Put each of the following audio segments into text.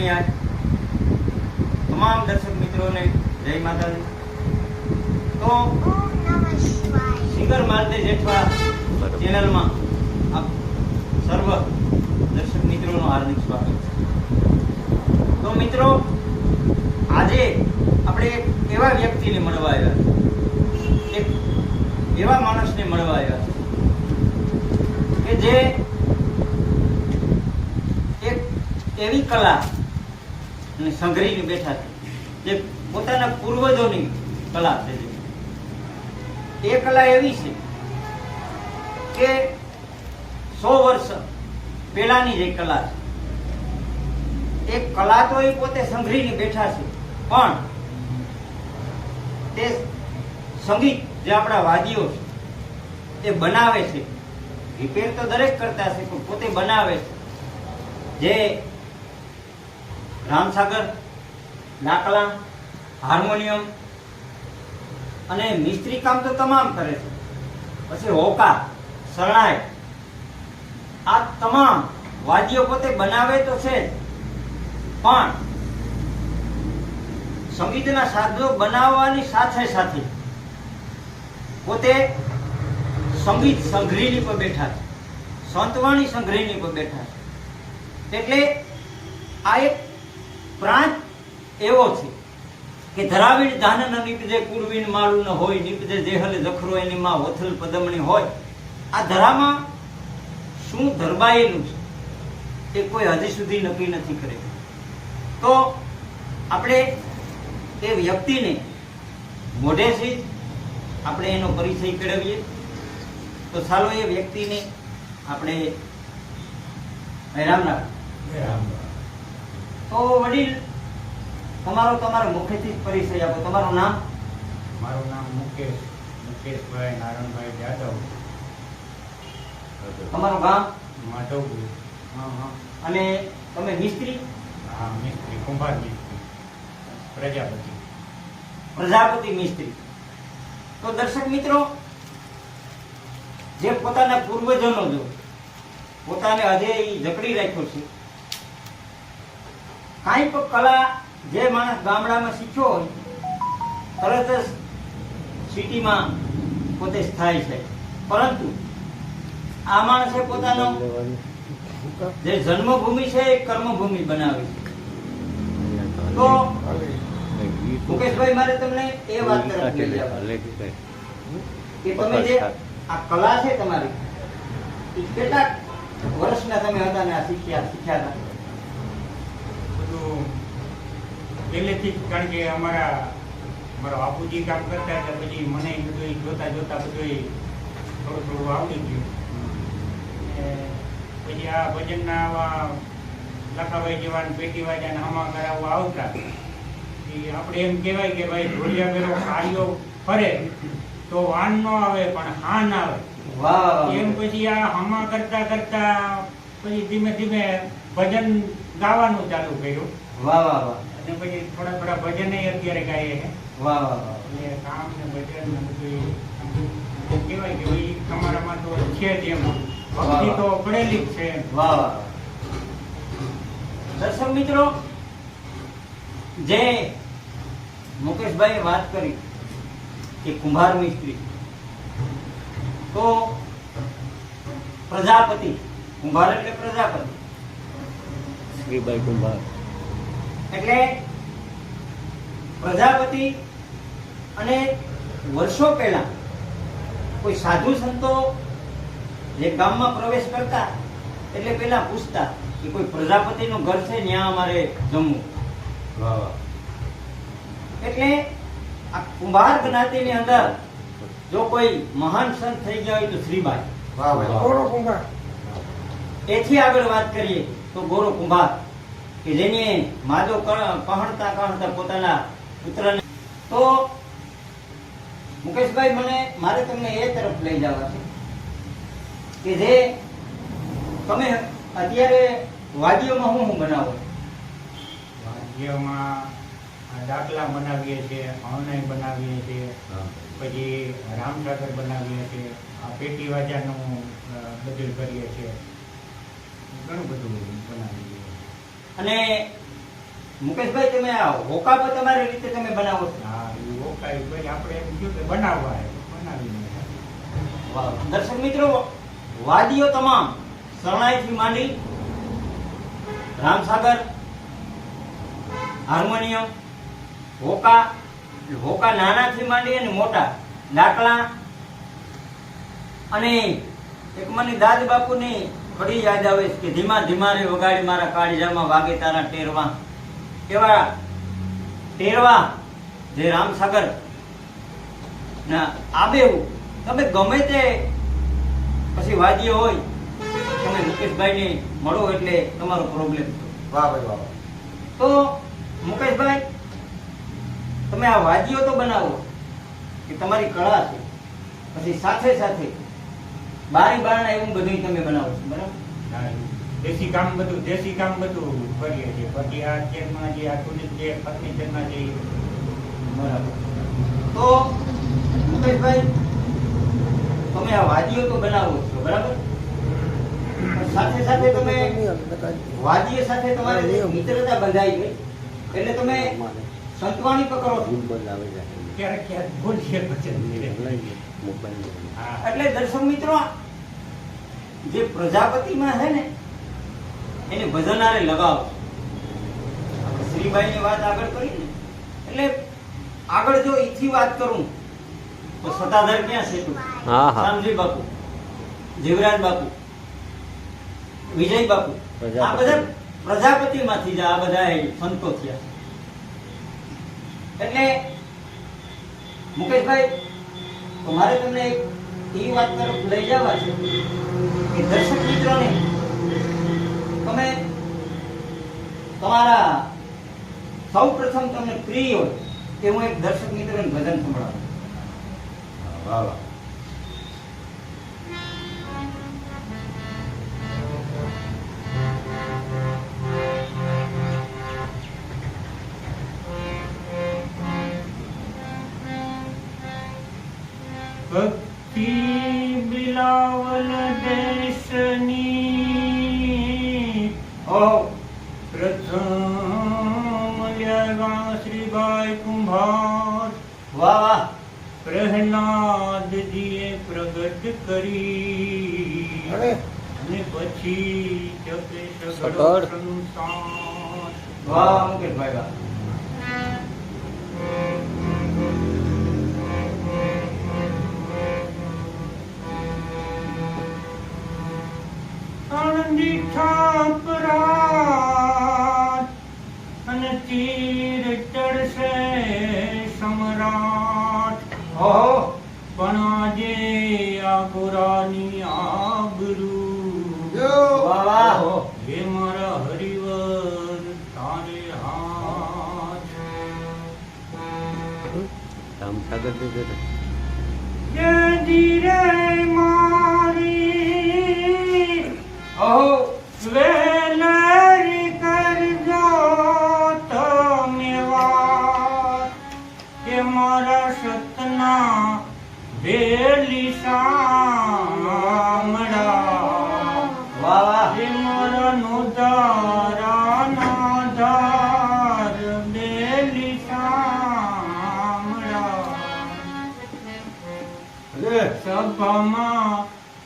આજ તમામ દર્શક મિત્રોને જય માતાજી। તો સિંગર માલતે જેઠવા ચેનલમાં આપ સર્વ દર્શક મિત્રોનું હાર્દિક સ્વાગત છે। તો મિત્રો, આજે આપણે એક એવા વ્યક્તિને મળવા આવ્યા, એક એવા માણસને મળવા આવ્યા કે જે એક એવી કલા અને સંઘરીને બેઠા છે જે પોતાના પૂર્વજોની કલા છે। એ કલા એવી છે કે 100 વર્ષ પહેલાની જે કલા છે, એ કલા તો એ પોતે સંઘરીને બેઠા છે, પણ તે સંગીત જે આપણા વાદીઓ છે એ બનાવે છે, રિપેર તો દરેક કરતા છે પણ પોતે બનાવે છે। જે રામસાગર, લાકડા, હાર્મોનિયમ અને મિસ્ત્રી કામ તો તમામ કરે છે, પછી હોકા, શરણાઈ, આ તમામ વાદ્યો પોતે બનાવે તો છે, પણ સંગીતના સાધનો બનાવવાની સાથે સાથે પોતે સંગીત સંઘરીની પર બેઠા છે, સંતવાણી સંઘરીની પર બેઠા છે। એટલે આ એક પ્રાંત એવો છે કે ધરાવીણ ધાન ન નીપજે, કુરવીન માળું ન હોય, નીપજે જેહલ જખરો એની માં વથલ પદમણી હોય। આ ધરામાં શું ધરબાયેલું છે એ કોઈ હજી સુધી નક્કી નથી કરે। તો આપણે એ વ્યક્તિને મોઢેથી આપણે એનો પરિચય કેળવીએ। તો ચાલો એ વ્યક્તિને આપણે રામ રામ। તો વડીલ, તમારા મુખેથી પરિચય આપો। તમારું નામ? મારું નામ મુકેશભાઈ નારાયણભાઈ જાદવ। તમારું ગામ? માધવપુર। અને તમે મિસ્ત્રી? હા, મિસ્ત્રી, કુંભાર મિસ્ત્રી, પ્રજાપતિ મિસ્ત્રી। તો દર્શક મિત્રો, જે પોતાના પૂર્વજોનો જો પોતાને હજે જકડી રાખ્યો છે, કાંઈ પણ કલા જે માણસ ગામડામાં શીખ્યો હોય તરત જ સિટીમાં પોતે સ્થાયી છે, પરંતુ આ માણસે પોતાનો જે જન્મભૂમિ છે એ કર્મભૂમિ બનાવી છે। તો મુકેશભાઈ, મારે તમને એ વાત તરફ લઈ જવા કે તમે જે આ કલા છે તમારી, એ કેટલા વર્ષના તમે હતા ને આ શીખ્યા હતા? બધું પહેલેથી જ, કારણ કે અમારા બાપુજી કામ કરતા એટલે પછી મને બધું જોતા બધું થોડું આવડી ગયું। પછી આ ભજનના આવા લખાભાઈ જેવા પેટી વાજા હમા કરાવવા આવતા, આપણે એમ કહેવાય કે ભાઈ ઢોલિયા પેલો કાર્યો ફરે તો વાન ન આવે પણ હાન આવે। એમ પછી આ હમા કરતા કરતા પછી ધીમે ધીમે ભજન ગાવાનું ચાલુ કર્યું। અને પછી થોડા ભજન અત્યારે ગાઈએ છે। એટલે કામ ને ભજન ને બધું કહેવાય કે ભાઈ તમારામાં તો છે જ, એમ ભક્તિ તો પડેલી જ છે। દર્શક મિત્રો, જે મુકેશભાઈએ વાત કરી કે કુંભાર મિસ્ત્રી, તો પ્રજાપતિ, કુંભાર એટલે પ્રજાપતિ, શ્રીબાઈ કુંભાર એટલે પ્રજાપતિ। અને વર્ષો પહેલા કોઈ સાધુ સંતો જે ગામમાં પ્રવેશ કરતા એટલે પેલા પૂછતા કે કોઈ પ્રજાપતિનું ઘર છે, ત્યાં અમારે જમવું। એટલે આ કુંભાર જ્ઞાતિની અંદર જો કોઈ મહાન સંત થઈ ગયા હોય તો શ્રીબાઈ, ગોરો કુંભાર। એથી આગળ વાત કરીએ તો ગોરો કુંભાર, કે જેને માદો કહણતા પોતાના પુત્રને। તો મુકેશભાઈ, મારે તમને એ તરફ લઈ જવા છે કે જે તમે અત્યારે વાદ્યોમાં શું બનાવો? વાદ્યોમાં ડાકલા બનાવીએ છીએ, હવનાઈ બનાવીએ છીએ, પછી રામસાગર બનાવીએ છીએ, આ પેટી વાજાનું બધું કરીએ છીએ, ઘણું બધું બનાવીએ છીએ। અને મુકેશભાઈ તમે આ હોકા પર તમારી રીતે તમે બનાવો છો? હા એ ઓકાઈ ભાઈ આપણે એમ કીધું કે બનાવવા બનાવીને વાહ. દર્શક મિત્રો, વાદીઓ તમામ શરણાઈથી માંડી રામસાગર, હાર્મોનિયમ, હોકા નાનાથી માંડી અને મોટા ડાકલા, અને એક મને દાદ બાપુની ઘડી યાદ આવે છે કે ધીમા ધીમા રે વગાડી મારા કાળજામાં વાગે તારા ટેરવા. એવા ટેરવા જે રામસાગર ના આબેવું તમે ગમે તે પછી વાદ્ય હોય તમે મુકેશભાઈને મળો એટલે તમારો પ્રોબ્લેમ. વાહ ભાઈ વાહ. તો મુકેશભાઈ, તમે આ વાદ્યો તો બનાવો કે તમારી કળા છે, પછી સાથે સાથે બારી બારણા એવું બધું તમે બનાવો છો, બરાબર? હા, દેશી કામ બધું કરીએ છીએ. પછી આ ચેરમાં જે આ ટુલિપ જે ફર્નિચરના જે બરાબર. તો મુકેશભાઈ, તમે આ વાદ્યો તો બનાવો છો, બરાબર? પણ સાથે સાથે તમે વાદ્ય સાથે તમારે મિત્રતા બંધાઈ ગઈ એટલે તમે સંતવાણી તો કરો છો. ક્યારેક બોલીએ પછી હા એટલે દર્શક મિત્રો, જે પ્રજાપતિમાં છે ને એને ભજનારે લગાવ. આપણે શ્રીબાઈની વાત આગળ કરી ને, એટલે આગળ જો ઈથી વાત કરું તો સતાધાર ક્યાં છે? હા, હા. શામજી બાપુ, જીવરાજ બાપુ, વિજય બાપુ, પ્રજાપતિ. આ બધા પ્રજાપતિમાંથી જ આ બધા સંતો થયા. એટલે મુકેશભાઈ, તો મારે તમને એ વાત તરફ લઈ જવા છે કે દર્શક મિત્રોને તમે તમારા સૌ પ્રથમ તમને પ્રિય હોય કે હું એક દર્શક મિત્રોને ભજન સંભળાવું. વાહ વાહ. ભક્તિ બિલાવલ દેશની ઓહો, પ્રથમ લ્યાગા શ્રીબાઈ કુંભાર વાહ વાહ. પ્રહલાદજીએ પ્રગટ કરી અરે. અને પછી જપે સગળો સગળ. સંસાર. વાહ મુકેશભાઈ, વાહ. આનંદી ઠાપરાત અને તીર ચડશે સમ્રાટ. ઓહો, પણ આજે આ ગોરાની આબરૂ વાહ વાહ. હે મારા હરિવર તારે હાથ. રામસાગર થી જય ધીરે મારી ઓહો, વેલરી કરજો તમે વાત કે મારા સતના બેલી સામડા. વાહ વાહ. હે મારા નોધારા નાધાર બેલી સામડા. સભામાં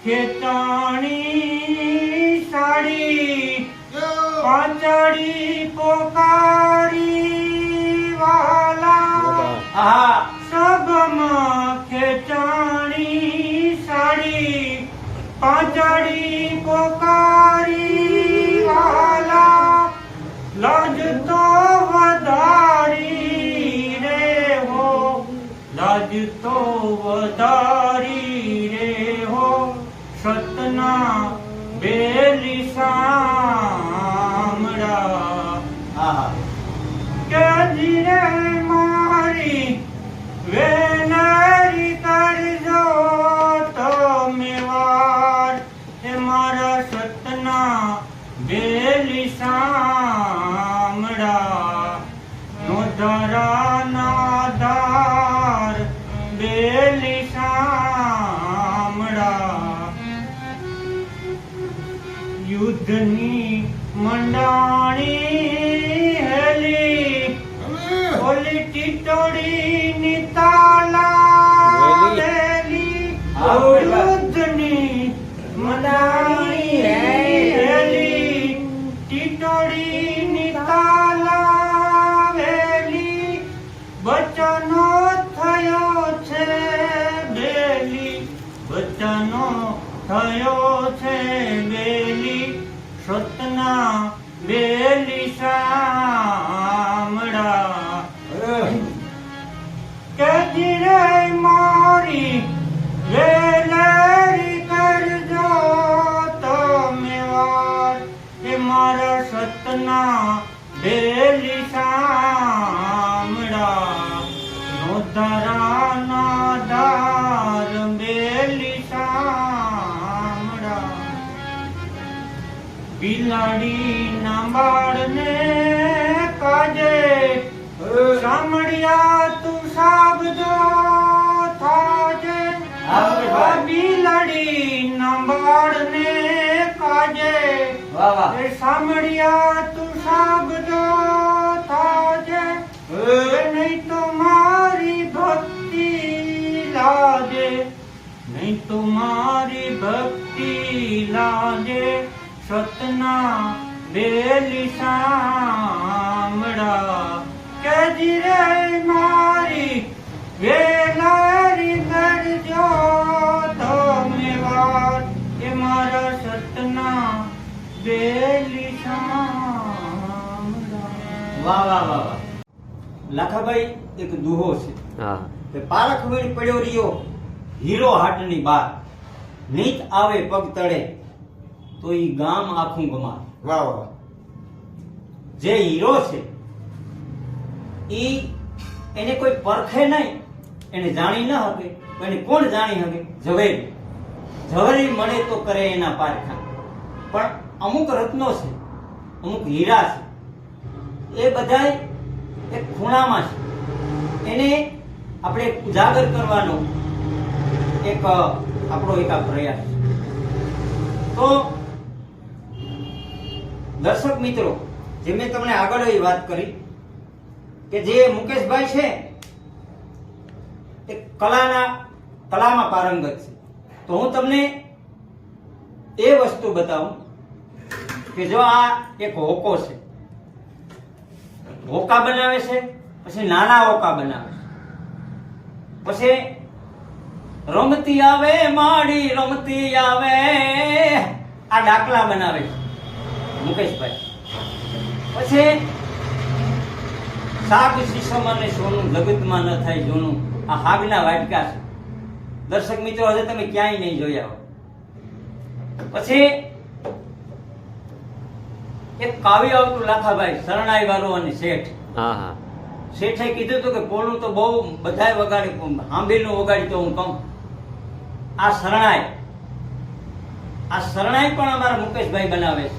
ખેતાણી સાડી પાંચડી પોકારી વાલા. આહા, સભામાં ખેતાણી સાડી પાંચડી પોકારી વાલા. લાજ તો વધારી રે હો, લાજ તો વધારી રે હો, સતના બેલી સામડા. આહા. કે ધીરે મારી વેનરી કરજો તમે વાર હે મારા સતના બેલી સામડા. નોધારા નાધાર બેલી સામડા. યુદ્ધની મંડાણી હેલી અવરુદ્ધની મનાણી હેલી ટીટોળીની તાલાવેલી બચનો થયો છે બેલી બચનો થયો છે બેલી સતના બેલી સામડા કે ધીરે મારી વેલેરી કરજો તમે વાત એ મારા સતના બેલી સામડા નોધારાના દાર બેલી સામડા બિલાડીના બાળને કાજે સાંભળ્યા તું સાબજો થાજે બિલાડીના બાળને કાજે વાહ વાહ એ સાંભળ્યા તું સાબજો થાજે નહીં તો મારી ભક્તિ લાજે નહીં તો મારી ભક્તિ લાજે સતના બેલી સામડા કે ધીરે મારી વેલારી કરજો તમે વાત એ મારા સતના બેલી સામડા. વાહ વાહ વાહ વાહ. લાખાભાઈ એક દુહો છે હા કે પારખ વીણ પડ્યો રહ્યો હીરો હાટની બાર નીત આવે પગ તળે તો ઈ ગામ આખું ગમાર. વાહ વાહ. જે હીરો છે ઈ એને કોઈ પરખે નહીં, એને જાણી ન શકે તો એને કોણ જાણી શકે? ઝવેરી. ઝવેરી મળે તો કરે એના પારખા. પણ અમુક રત્નો છે, અમુક હીરા છે, એ બધાય એક ખૂણામાં છે. એને આપણે ઉજાગર કરવાનો એક આપણો એક આ પ્રયાસ. તો દર્શક મિત્રો, જે મેં તમને આગળ એ વાત કરી કે જે મુકેશભાઈ છે એ કલામાં પારંગત છે. તો હું તમને એ વસ્તુ બતાવું કે જો આ એક હોકો છે, હોકા બનાવે છે, પછી નાના હોકા બનાવે છે, પછી રમતી આવે માડી રમતી આવે આ ડાકલા બનાવે છે મુકેશભાઈ. પછી શાક શીશમ અને સોનું જગતમાં ન થાય જોનું આ હાગના વાટકા છે. દર્શક મિત્રો, હજુ તમે ક્યાંય નહીં જોયા હોય. પછી એક કાવ્ય આવતું લાખાભાઈ શરણાઈ વાળો અને શેઠ. હા હા શેઠે કીધું હતું કે પોળું તો બહુ બધાય વગાડી, હાંભીનું વગાડી તો હું કહું આ શરણાઈ પણ અમારા મુકેશભાઈ બનાવે છે.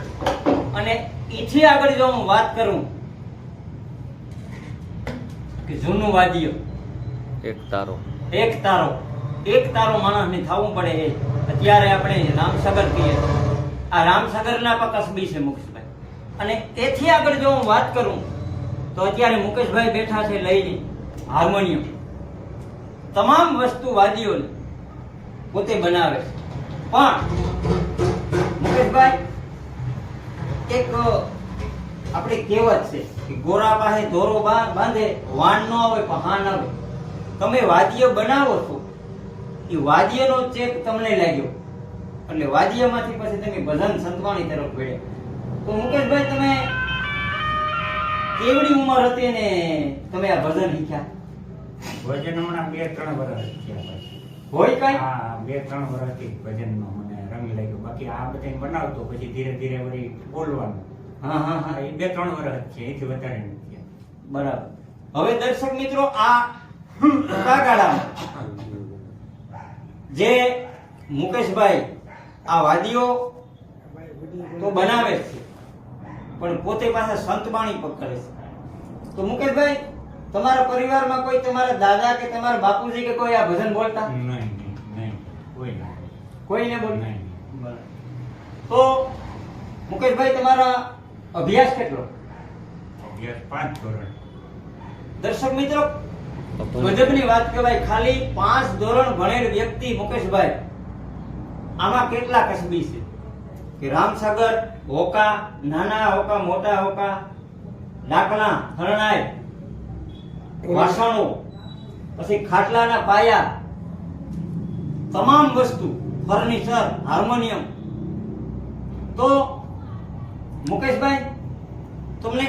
અને એથી આગળ જો હું વાત કરું કે જૂનું વાદ્ય એક તારો એક તારો માણસને થવું પડે. એ અત્યારે આપણે રામસાગર કહીએ, આ રામસાગરના પણ કસબી છે મુકેશભાઈ. અને એથી આગળ જો હું વાત કરું તો અત્યારે મુકેશભાઈ બેઠા છે લઈને હાર્મોનિયમ. તમામ વસ્તુ વાદ્યોને પોતે બનાવે છે. પણ મુકેશભાઈ એક આપણી કહેવત છે કે ગોરા પાસે દોરો બાંધે વાન ન આવે પણ હાન આવે. તમે વાદ્ય બનાવો છો, એ વાદ્યનો ચેપ તમને લાગ્યો એટલે વાદ્યમાંથી પછી તમે ભજન સંતવાણી તરફ વળ્યા. તો મુકેશભાઈ, તમે કેવડી ઉંમર હતી ને તમે આ ભજન શીખ્યા? ભજન હમણાં 2-3 વર્ષ થયા પછી. હોય કઈ? હા, 2-3 વર્ષથી ભજનનો મને રંગ લાગ્યો. બાકી આ બધા બનાવતો પછી ધીરે ધીરે વળી બોલવાનું. હા હા હા, એ 2-3 વર્ષ છે, એથી વધારે નથી થયા. બરાબર. હવે દર્શક મિત્રો, આ કાગાડામાં જે મુકેશભાઈ આ વાદીઓ તો બનાવે છે પણ પોતે પાછા સંતવાણી પકડે છે. તો મુકેશભાઈ, તમારા પરિવારમાં કોઈ તમારા દાદા કે તમારા બાપુજી કે કોઈ આ ભજન બોલતા? નહીં, કોઈ ને બોલ? નહીં. બરાબર. તો મુકેશભાઈ, તમારા અભ્યાસ કેટલો? અભ્યાસ 5 ધોરણ. દર્શક મિત્રો, ગજબની વાત કહેવાય. ખાલી 5 ધોરણ ભણેલ વ્યક્તિ મુકેશભાઈ આમાં કેટલા કસબી છે કે રામસાગર, હોકા, નાના હોકા, મોટા હોકા, ડાકલા, હરણાઈ, વાસણો, પછી ખાટલાના પાયા, તમામ વસ્તુ, ફર્નિચર, હાર્મોનિયમ. તો મુકેશભાઈ, તમને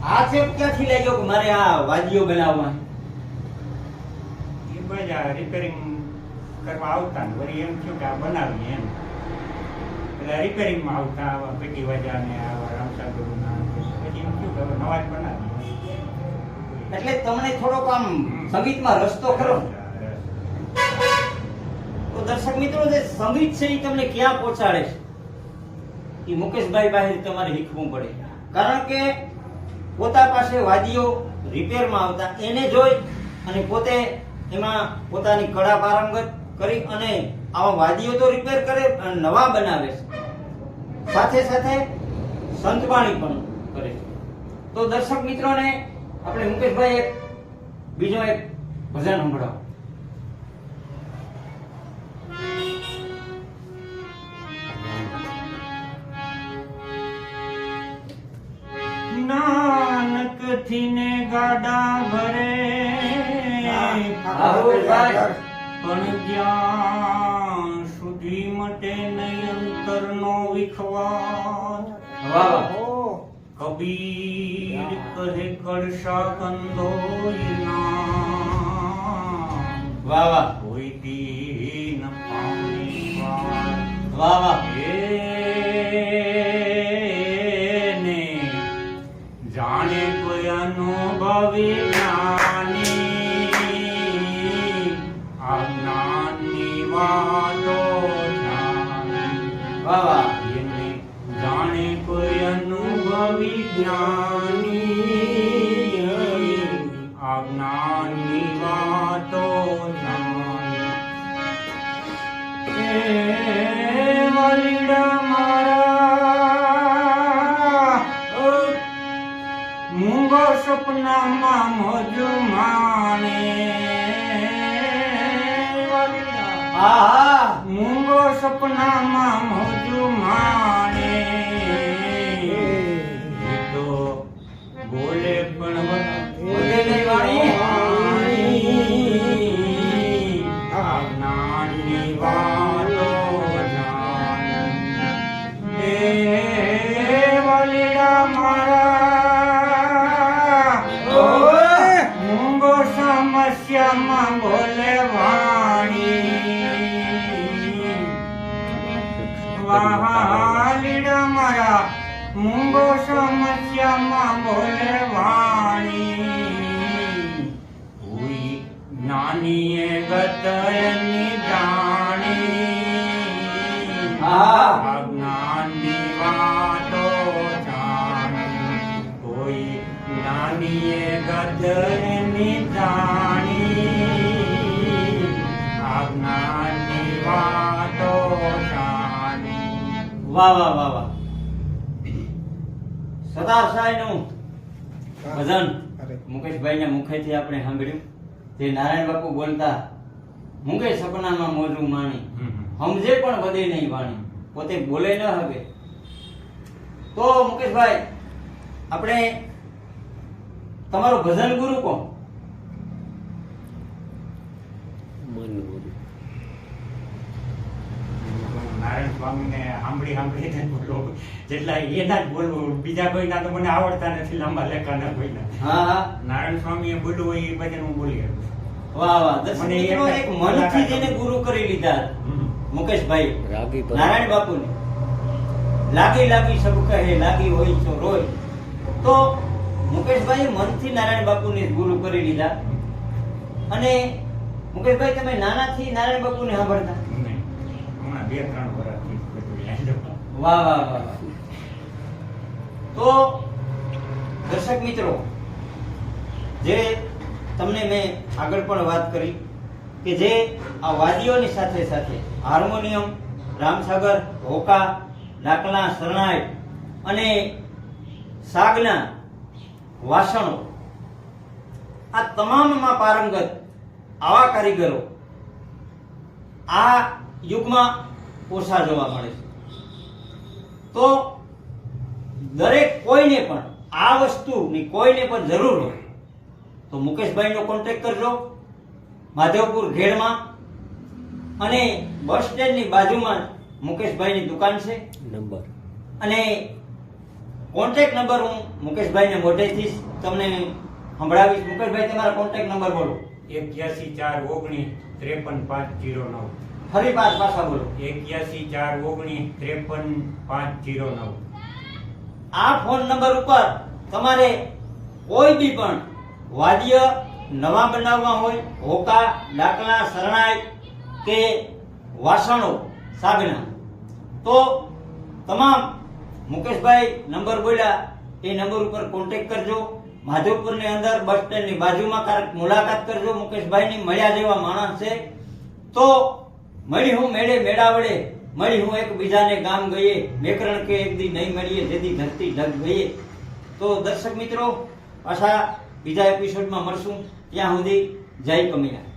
આ ચેપ ક્યાંથી લાગ્યો કે મારે આ વાદ્યો બનાવવા? એ બધા રિપેરિંગ કરવા આવતા ને વળી એમ થયું કે આ બનાવીએ એમ. એટલે રિપેરિંગમાં આવતા આવા પેટી વાજા ને આવા રામસાગરના. પછી એમ થયું કે હવે નવા જ બનાવીએ. એટલે તમને થોડોક આમ સંગીતમાં રસ તો ખરો. તો દર્શક મિત્રો, જે સંગીત છે એ તમને ક્યાં પહોંચાડે છે એ મુકેશભાઈ પાસે તમારે શીખવું પડે. કારણ કે પોતા પાસે વાદીઓ રિપેરમાં આવતા એને જોઈ અને પોતે એમાં પોતાની કળા પારંગત કરી અને આવા વાદીઓ તો રિપેર કરે અને નવા બનાવે છે, સાથે સાથે સંતવાણી પણ કરે છે. તો દર્શક મિત્રોને આપણે મુકેશભાઈ એક બીજો એક ભજન સંભળાવો. નાનક થી ને ગાડા ભરે પણ જ્યાં સુધી મટે નહીં અંતરનો વિખવાદ. કબીર કહે કળશા કંદોઈના વાહ વાહ કોઈ દીન પામી વાર. વાહ વાહ. એને જાણે કોઈ અનુભવી જ્ઞાની આ જ્ઞાનની વાતો જાણી. વાહ વાહ. એને જાણે કોઈ અનુભવી જ્ઞાની આ જ્ઞાનની વાતો જાણી. એ વલીડા મારા મૂંગો સપનામાં મોજો માણે. આહા. મૂંગો સપનામાં મોજો માણે. એ તો બોલે પણ બોલે નહીં વાણી. આ જ્ઞાનની વાતો જાણી. એ વલીડા મારા મૂંગો સમસ્યામાં બોલે વાણી. વાલીડા મારા મૂંગો સમસ્યામાં બોલે વાણી. કોઈ જ્ઞાનીએ ગત એની જાણી. આ જ્ઞાનની વાતો જાણી. કોઈ જ્ઞાનીએ ગત એની જાણી. આ જ્ઞાનની વાતો જાણી. વાહ વાહ વાહ વાહ. સરદાર સાહેબનું ભજન મુકેશભાઈના મુખેથી આપણે સાંભળ્યું. જે નારાયણ બાપુ બોલતા, મૂંગે સપનામાં મોજું માણી, સમજે પણ વધે નહીં વાણી, પોતે બોલે ન હવે. તો મુકેશભાઈ, આપણે તમારો ભજન ગુરુ કોણ? મન ગુરુ. નારાયણ સ્વામીને સાંભળીને બોલો, જેટલા એના જ બોલવું. બીજા કોઈના તો મને આવડતા નથી, લાંબા લેખાના કોઈના. હા હા. નારાયણ સ્વામીએ બોલવું હોય એ ભજન હું બોલી શકું. વાહ વાહ. દર્શક મને મિત્રો, એક મનથી જેને ગુરુ કરી લીધા મુકેશભાઈ રાગી પર નારાયણ બાપુને. લાગી લાગી સબ કહે, લાગી હોય તો રોય. તો મુકેશભાઈ મનથી નારાયણ બાપુને ગુરુ કરી લીધા. અને મુકેશભાઈ, તમે નાનાથી નારાયણ બાપુને સાંભળતા? નહીં, હમણાં 2-3 વર્ષથી બધું યાદ. વાહ વાહ વાહ વાહ. તો દર્શક મિત્રો, જે તમને મેં આગળ પણ વાત કરી કે જે આ વાદીઓની સાથે સાથે હાર્મોનિયમ, રામસાગર, હોકા, ડાકલા, શરણાઈ અને સાગના વાસણો, આ તમામમાં પારંગત આવા કારીગરો આ યુગમાં ઓછા જોવા મળે છે. તો દરેક કોઈને પણ આ વસ્તુની કોઈને પણ જરૂર હોય તો મુકેશભાઈનો કોન્ટેક્ટ કરજો. માધવપુર ઘેડમાં અને બસ સ્ટેન્ડની બાજુમાં મુકેશભાઈની દુકાન છે. નંબર અને કોન્ટેક્ટ નંબર હું મુકેશભાઈને મોઢેથી જ તમને સંભળાવીશ. મુકેશભાઈ, તમારા કોન્ટેક્ટ નંબર બોલો. 8149533509. ફરી પાછા બોલો. 8149533509. આ ફોન નંબર ઉપર તમારે કોઈ બી પણ વાદ્ય નવા બનાવવા હોય, હોકા, ડાકલા, શરણાઈ કે વાસણો સાગના, તો તમામ મુકેશભાઈ નંબર બોલ્યા એ નંબર ઉપર કોન્ટેક્ટ કરજો. માધવપુરની અંદર બસ સ્ટેન્ડની બાજુમાં ક્યારેક મુલાકાત કરજો. મુકેશભાઈની મળ્યા જેવા માણસ છે. તો મળી હું મેળે મેળાવડે, મળી હું એકબીજાને ગામ ગઈએ, મેકરણ કે એક દી નહીં મળીએ જેથી ધરતી ઢગ ગઈએ. તો દર્શક મિત્રો, પાછા બીજા એપિસોડમાં મળશું. ત્યાં સુધી જય કમિયા.